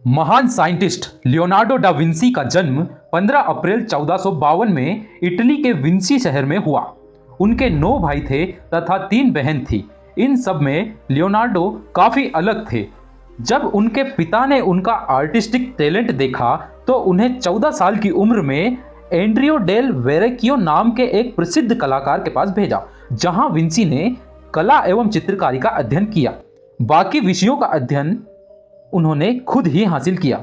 महान scientist Leonardo da Vinci का जन्म 15 अप्रैल 1452 में इटली के विंसी शहर में हुआ। उनके 9 भाई थे तथा 3 बहन थी। इन सब में लियोनार्डो काफी अलग थे। जब उनके पिता ने उनका आर्टिस्टिक टैलेंट देखा तो उन्हें 14 साल की उम्र में एंड्रियो डेल वेरेकियो नाम के एक प्रसिद्ध कलाकार के पास भेजा, जहां विंसी ने कला एवं चित्रकारी का अध्ययन किया। बाकी विषयों का अध्ययन उन्होंने खुद ही हासिल किया।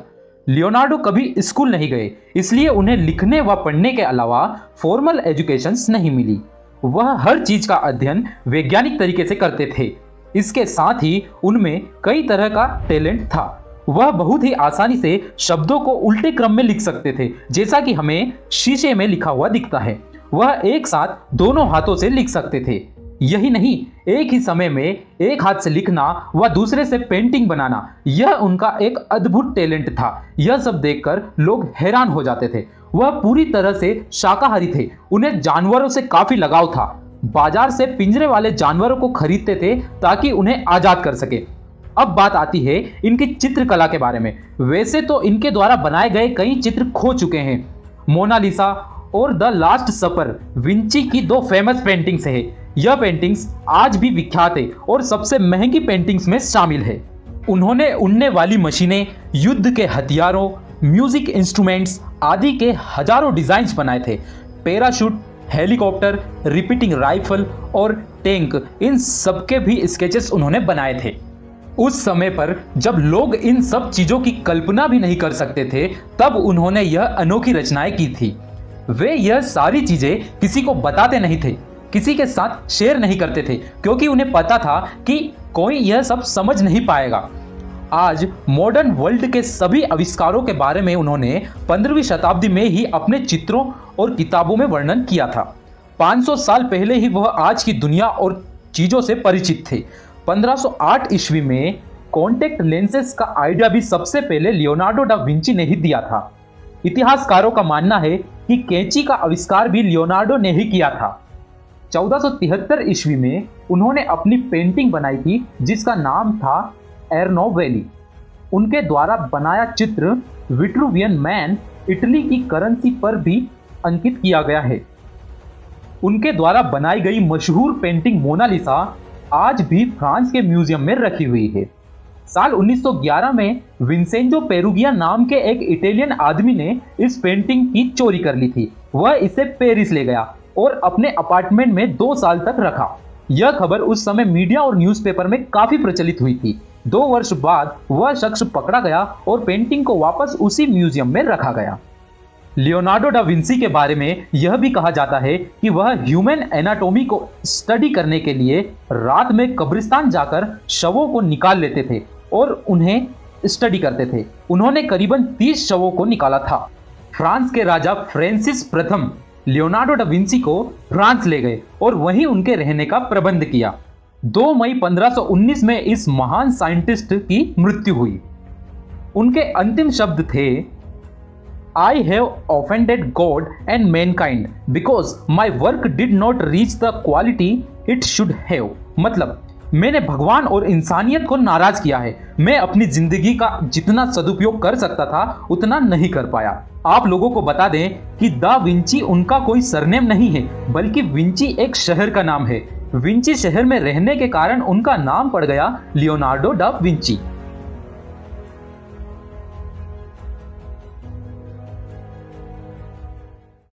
लियोनार्डो कभी स्कूल नहीं गए, इसलिए उन्हें लिखने व पढ़ने के अलावा फॉर्मल एजुकेशन नहीं मिली। वह हर चीज का अध्ययन वैज्ञानिक तरीके से करते थे। इसके साथ ही उनमें कई तरह का टैलेंट था। वह बहुत ही आसानी से शब्दों को उल्टे क्रम में लिख सकते थे, जैसा कि हमें शीशे में लिखा हुआ दिखता है। वह एक साथ दोनों हाथों से लिख सकते थे। यही नहीं, एक ही समय में एक हाथ से लिखना व दूसरे से पेंटिंग बनाना, यह उनका एक अद्भुत टैलेंट था। यह सब देखकर लोग हैरान हो जाते थे। वह पूरी तरह से शाकाहारी थे। उन्हें जानवरों से काफी लगाव था। बाजार से पिंजरे वाले जानवरों को खरीदते थे ताकि उन्हें आजाद कर सके। अब बात आती है इनकी चित्रकला के बारे में। वैसे तो इनके द्वारा बनाए गए कई चित्र खो चुके हैं। मोनालिसा और द लास्ट सपर विंची की 2 फेमस पेंटिंग्स है। यह पेंटिंग्स आज भी विख्यात है और सबसे महंगी पेंटिंग्स में शामिल है। उन्होंने उड़ने वाली मशीनें, युद्ध के हथियारों, म्यूजिक इंस्ट्रूमेंट्स आदि के हजारों डिजाइन्स बनाए थे। पैराशूट, हेलीकॉप्टर, रिपीटिंग राइफल और टैंक, इन सबके भी स्केचेस उन्होंने बनाए थे। उस समय पर जब लोग इन सब चीजों की कल्पना भी नहीं कर सकते थे, तब उन्होंने यह अनोखी रचनाएं की थी। वे यह सारी चीजें किसी को बताते नहीं थे, किसी के साथ शेयर नहीं करते थे, क्योंकि उन्हें पता था कि कोई यह सब समझ नहीं पाएगा। आज मॉडर्न वर्ल्ड के सभी आविष्कारों के बारे में उन्होंने 15वीं शताब्दी में ही अपने चित्रों और किताबों में वर्णन किया था। 500 साल पहले ही वह आज की दुनिया और चीजों से परिचित थे। 1508 ईस्वी में कॉन्टैक्ट लेंसेस का आइडिया भी सबसे पहले लियोनार्डो डा विंची ने ही दिया था। इतिहासकारों का मानना है कि कैंची का आविष्कार भी लियोनार्डो ने ही किया था। 1473 ईस्वी में उन्होंने अपनी पेंटिंग बनाई थी, जिसका नाम था एर्नो वैली। उनके द्वारा बनाया चित्र विट्रुवियन मैन इटली की करेंसी पर भी अंकित किया गया है। उनके द्वारा बनाई गई मशहूर पेंटिंग मोनालिसा आज भी फ्रांस के म्यूजियम में रखी हुई है। साल 1911 में विंसेंजो पेरुगिया नाम के एक इटालियन आदमी ने इस पेंटिंग की चोरी कर ली थी। वह इसे पेरिस ले गया और अपने अपार्टमेंट में 2 साल तक रखा। यह खबर उस समय मीडिया और न्यूज़पेपर में काफी प्रचलित हुई थी। 2 वर्ष बाद वह शख्स पकड़ा गया और पेंटिंग को वापस उसी म्यूजियम में रखा गया। लियोनार्डो डा विंसी के बारे में यह भी कहा जाता है कि वह ह्यूमन एनाटॉमी को स्टडी करने के लिए रात में कब्रिस्तान जाकर शवों को निकाल लेते थे और उन्हें स्टडी करते थे। उन्होंने करीबन 30 शवों को निकाला था। फ्रांस के राजा फ्रांसिस प्रथम लियोनार्डो डा विंसी को फ्रांस ले गए और वहीं उनके रहने का प्रबंध किया। 2 मई 1519 में इस महान साइंटिस्ट की मृत्यु हुई। उनके अंतिम शब्द थे, I have offended God and mankind because my work did not reach the quality it should have। मतलब, मैंने भगवान और इंसानियत को नाराज किया है। मैं अपनी जिंदगी का जितना सदुपयोग कर सकता था उतना नहीं कर पाया। आप लोगों को बता दें कि दा विंची उनका कोई सरनेम नहीं है, बल्कि विंची एक शहर का नाम है। विंची शहर में रहने के कारण उनका नाम पड़ गया लियोनार्डो डा विंची।